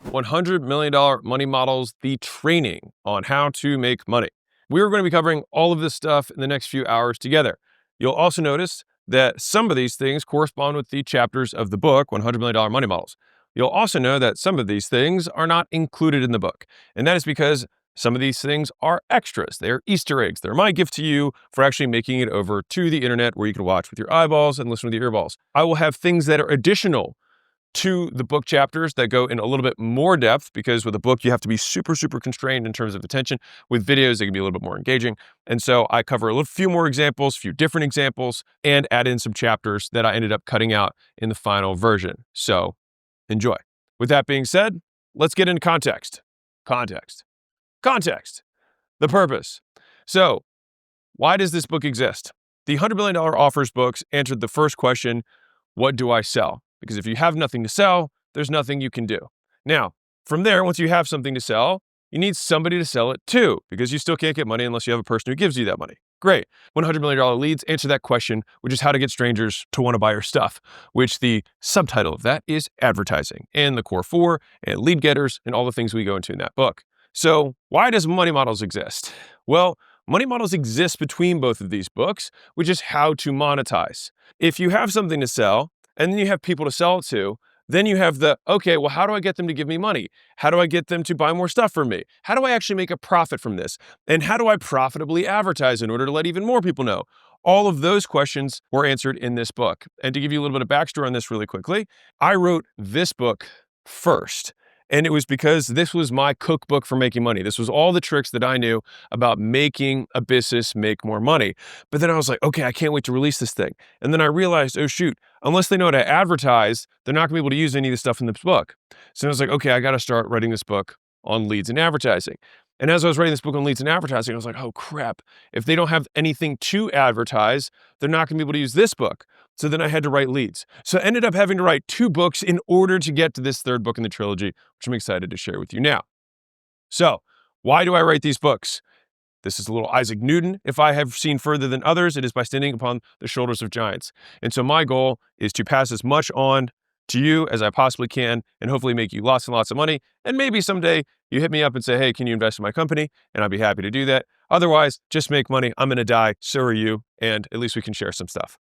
$100 million Money Models, the training on how to make money. We're going to be covering all of this stuff in the next few hours together. You'll also notice that some of these things correspond with the chapters of the book, $100 Million Money Models. You'll also know that some of these things are not included in the book. And that is because some of these things are extras. They're Easter eggs. They're my gift to you for actually making it over to the internet where you can watch with your eyeballs and listen with your earballs. I will have things that are additional to the book chapters that go in a little bit more depth, because with a book, you have to be super constrained in terms of attention. With videos, they can be a little bit more engaging. And so I cover a few more examples, few different examples, and add in some chapters that I ended up cutting out in the final version. So enjoy. With that being said, let's get into context. Context. The purpose. So why does this book exist? The $100 Million Offers books answered the first question, what do I sell? Because if you have nothing to sell, there's nothing you can do. Now, from there, once you have something to sell, you need somebody to sell it to, because you still can't get money unless you have a person who gives you that money. Great. $100 Million Leads answer that question, which is how to get strangers to want to buy your stuff, which the subtitle of that is advertising, and the core 4 and lead getters and all the things we go into in that book. So why does Money Models exist? Well, Money Models exist between both of these books, which is how to monetize. If you have something to sell, and then you have people to sell it to, then you have okay, well, how do I get them to give me money? How do I get them to buy more stuff from me? How do I actually make a profit from this? And how do I profitably advertise in order to let even more people know? All of those questions were answered in this book. And to give you a little bit of backstory on this really quickly, I wrote this book first. And it was because this was my cookbook for making money. This was all the tricks that I knew about making a business make more money. But then I was like, okay, I can't wait to release this thing. And then I realized, oh shoot, unless they know how to advertise, they're not gonna be able to use any of the stuff in this book. So I was like, okay, I gotta start writing this book on leads and advertising. And as I was writing this book on leads and advertising, I was like, oh crap, if they don't have anything to advertise, they're not gonna be able to use this book. So then I had to write leads. So I ended up having to write 2 books in order to get to this third book in the trilogy, which I'm excited to share with you now. So why do I write these books? This is a little Isaac Newton. If I have seen further than others, it is by standing upon the shoulders of giants. And so my goal is to pass as much on to you as I possibly can, and hopefully make you lots and lots of money. And maybe someday you hit me up and say, hey, can you invest in my company? And I'd be happy to do that. Otherwise, just make money. I'm gonna die, so are you, and at least we can share some stuff.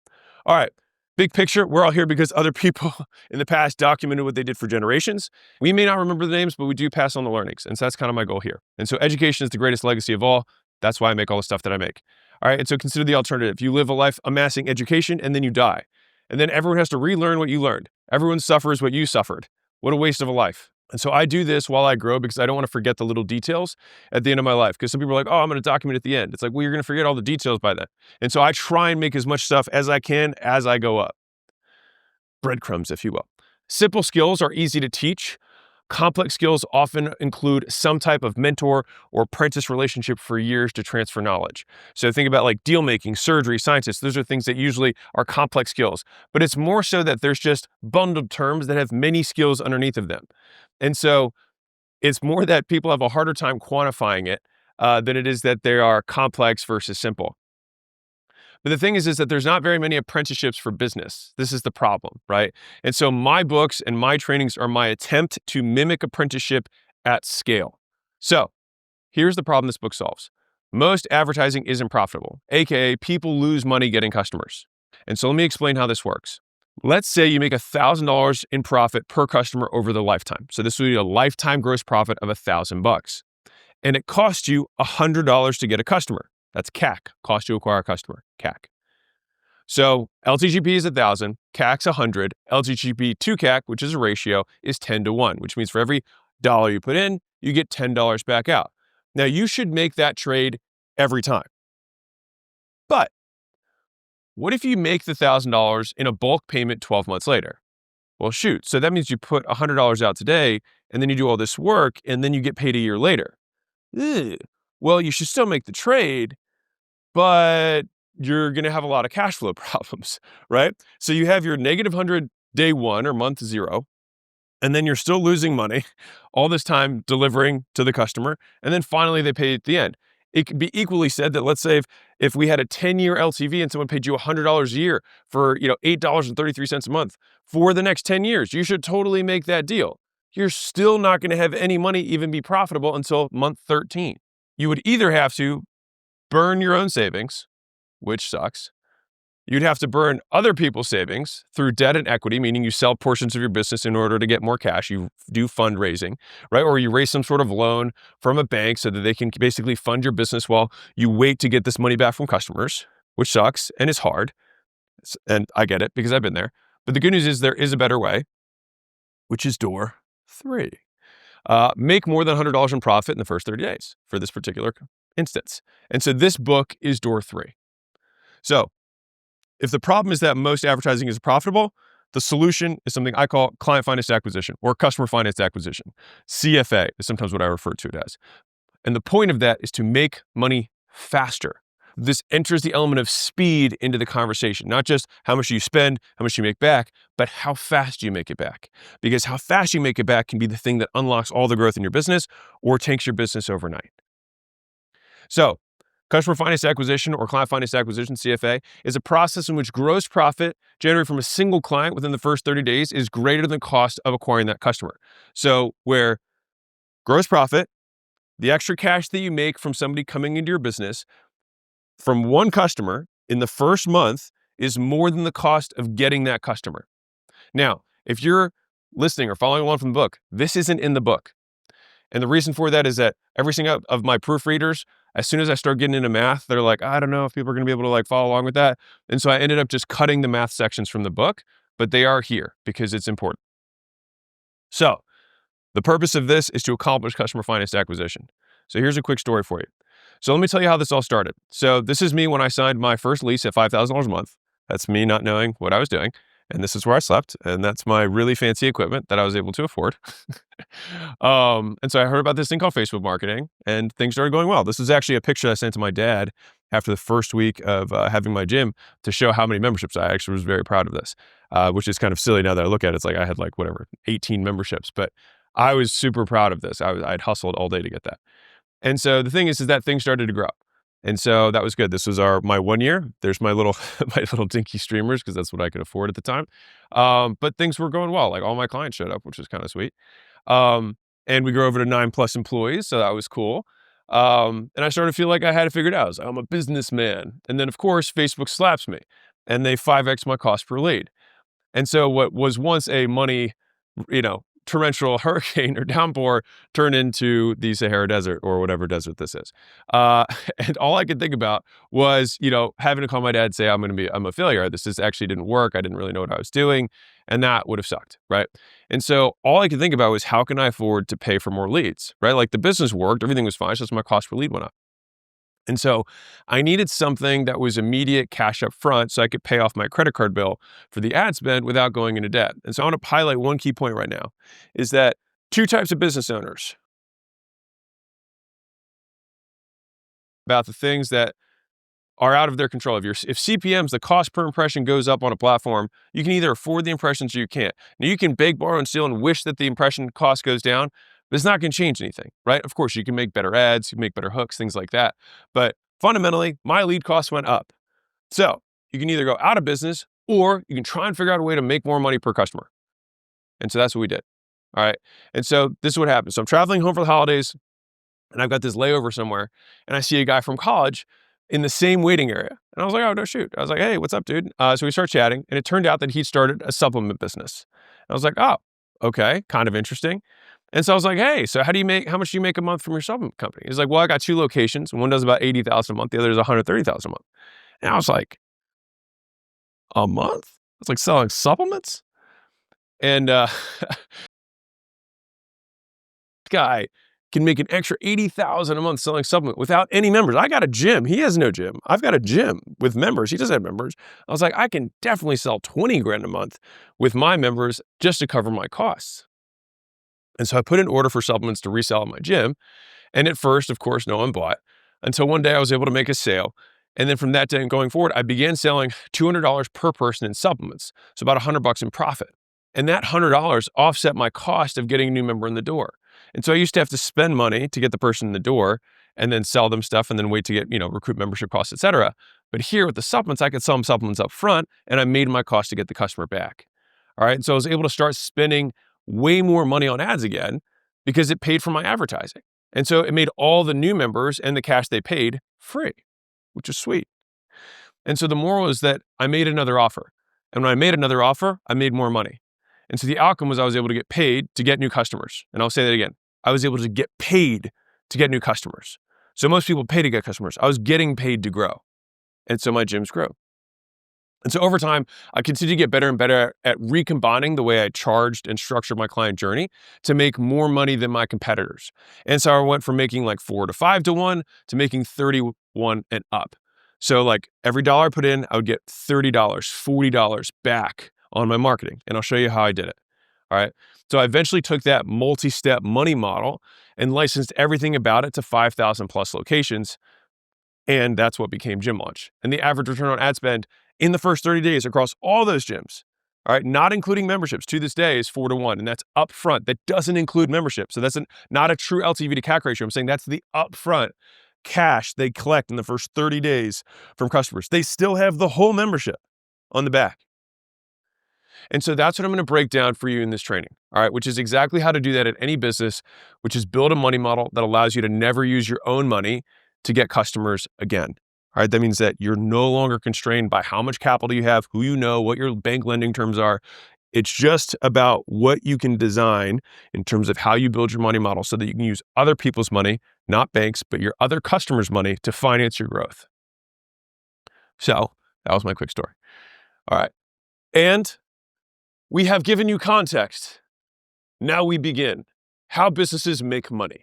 All right, big picture, we're all here because other people in the past documented what they did for generations. We may not remember the names, but we do pass on the learnings. And so that's kind of my goal here. And so education is the greatest legacy of all. That's why I make all the stuff that I make. All right, and so consider the alternative. You live a life amassing education and then you die. And then everyone has to relearn what you learned. Everyone suffers what you suffered. What a waste of a life. And so I do this while I grow because I don't want to forget the little details at the end of my life. Because some people are like, oh, I'm going to document at the end. It's like, well, you're going to forget all the details by then. And so I try and make as much stuff as I can as I go up. Breadcrumbs, if you will. Simple skills are easy to teach. Complex skills often include some type of mentor or apprentice relationship for years to transfer knowledge. So think about like deal making, surgery, scientists. Those are things that usually are complex skills, but it's more so that there's just bundled terms that have many skills underneath of them. And so it's more that people have a harder time quantifying it than it is that they are complex versus simple. But the thing is that there's not very many apprenticeships for business. This is the problem, right? And so my books and my trainings are my attempt to mimic apprenticeship at scale. So here's the problem this book solves. Most advertising isn't profitable, AKA people lose money getting customers. And so let me explain how this works. Let's say you make $1,000 in profit per customer over the lifetime. So this would be a lifetime gross profit of $1,000. And it costs you $100 to get a customer. That's CAC, cost to acquire a customer, CAC. So LTGP is 1,000, CAC's 100, LTGP to CAC, which is a ratio, is 10 to 1, which means for every dollar you put in, you get $10 back out. Now you should make that trade every time. But what if you make the $1,000 in a bulk payment 12 months later? Well, shoot, so that means you put $100 out today, and then you do all this work, and then you get paid a year later. Ugh. Well, you should still make the trade, but you're going to have a lot of cash flow problems, right? So you have your -100 day 1 or month 0, and then you're still losing money all this time delivering to the customer, and then finally they pay at the end. It could be equally said that, let's say if we had a 10-year LTV and someone paid you $100 a year for $8.33 a month for the next 10 years, you should totally make that deal. you're still not going to have any money even be profitable until month 13. You would either have to burn your own savings, which sucks. You'd have to burn other people's savings through debt and equity, meaning you sell portions of your business in order to get more cash. You do fundraising, right? Or you raise some sort of loan from a bank so that they can basically fund your business while you wait to get this money back from customers, which sucks and is hard. And I get it because I've been there. But the good news is there is a better way, which is door 3. Make more than $100 in profit in the first 30 days for this particular instance. And so this book is door 3. So if the problem is that most advertising is profitable, the solution is something I call client finance acquisition or customer finance acquisition. CFA is sometimes what I refer to it as. And the point of that is to make money faster. This enters the element of speed into the conversation, not just how much you spend, how much you make back, but how fast you make it back. Because how fast you make it back can be the thing that unlocks all the growth in your business or takes your business overnight. So, customer finance acquisition or client finance acquisition, CFA, is a process in which gross profit generated from a single client within the first 30 days is greater than the cost of acquiring that customer. So where gross profit, the extra cash that you make from somebody coming into your business from one customer in the first month is more than the cost of getting that customer. Now, if you're listening or following along from the book, this isn't in the book. And the reason for that is that every single of my proofreaders, as soon as I start getting into math, they're like, I don't know if people are going to be able to follow along with that. And so I ended up just cutting the math sections from the book, but they are here because it's important. So the purpose of this is to accomplish customer finance acquisition. So here's a quick story for you. So let me tell you how this all started. So this is me when I signed my first lease at $5,000 a month. That's me not knowing what I was doing. And this is where I slept. And that's my really fancy equipment that I was able to afford. And so I heard about this thing called Facebook marketing and things started going well. This is actually a picture I sent to my dad after the first week of having my gym to show how many memberships. I actually was very proud of this, which is kind of silly now that I look at it. It's like I had 18 memberships, but I was super proud of this. I'd hustled all day to get that. And so the thing is that things started to grow. And so that was good. This was my 1 year. There's my little dinky streamers because that's what I could afford at the time. But things were going well. All my clients showed up, which was kind of sweet. And we grew over to 9+ employees. So that was cool. And I started to feel like I had it figured out. I was like, I'm a businessman. And then of course, Facebook slaps me and they 5x my cost per lead. And so what was once a money, torrential hurricane or downpour turned into the Sahara Desert or whatever desert this is. And all I could think about was, having to call my dad and say, I'm a failure. This actually didn't work. I didn't really know what I was doing. And that would have sucked, right? And so all I could think about was how can I afford to pay for more leads, right? The business worked, everything was fine. It's just my cost per lead went up. And so I needed something that was immediate cash up front so I could pay off my credit card bill for the ad spend without going into debt. And so I want to highlight one key point right now is that 2 types of business owners about the things that are out of their control. If CPMs, the cost per impression goes up on a platform, you can either afford the impressions or you can't. Now you can beg, borrow, and steal and wish that the impression cost goes down, but it's not going to change anything, right? Of course, you can make better ads, you can make better hooks, things like that. But fundamentally, my lead costs went up. So you can either go out of business or you can try and figure out a way to make more money per customer. And so that's what we did. All right. And so this is what happened. So I'm traveling home for the holidays and I've got this layover somewhere and I see a guy from college in the same waiting area. And I was like, oh, no, shoot. I was like, hey, what's up, dude? So we start chatting and it turned out that he'd started a supplement business. And I was like, oh, okay. Kind of interesting. And so I was like, hey, so how much do you make a month from your supplement company? He's like, well, I got 2 locations. One does about $80,000 a month. The other is $130,000 a month. And I was like, a month? It's like selling supplements? And guy can make an extra $80,000 a month selling supplement without any members. I got a gym. He has no gym. I've got a gym with members. He doesn't have members. I was like, I can definitely sell 20 grand a month with my members just to cover my costs. And so I put an order for supplements to resell at my gym. And at first, of course, no one bought until one day I was able to make a sale. And then from that day going forward, I began selling $200 per person in supplements. So about $100 in profit. And that $100 offset my cost of getting a new member in the door. And so I used to have to spend money to get the person in the door and then sell them stuff and then wait to get, recruit membership costs, et cetera. But here with the supplements, I could sell them supplements up front and I made my cost to get the customer back. All right. So I was able to start spending way more money on ads again because it paid for my advertising. And so it made all the new members and the cash they paid free, which is sweet. And so the moral is that I made another offer. And when I made another offer, I made more money. And so the outcome was I was able to get paid to get new customers. And I'll say that again. I was able to get paid to get new customers. So most people pay to get customers. I was getting paid to grow. And so my gyms grew. And so over time, I continued to get better and better at recombining the way I charged and structured my client journey to make more money than my competitors. And so I went from making like 4 to 5 to 1 to making 31 and up. So like every dollar I put in, I would get $30, $40 back on my marketing. And I'll show you how I did it. All right. So I eventually took that multi-step money model and licensed everything about it to 5,000 plus locations. And that's what became Gym Launch. And the average return on ad spend in the first 30 days across all those gyms, all right, not including memberships, to this day is 4 to 1. And that's upfront. That doesn't include membership. So that's not a true LTV to CAC ratio. I'm saying that's the upfront cash they collect in the first 30 days from customers. They still have the whole membership on the back. And so that's what I'm going to break down for you in this training, all right, which is exactly how to do that at any business, which is build a money model that allows you to never use your own money to get customers again. All right, that means that you're no longer constrained by how much capital you have, who you know, what your bank lending terms are. It's just about what you can design in terms of how you build your money model so that you can use other people's money, not banks, but your other customers' money to finance your growth. So that was my quick story. All right. And we have given you context. Now we begin. How businesses make money.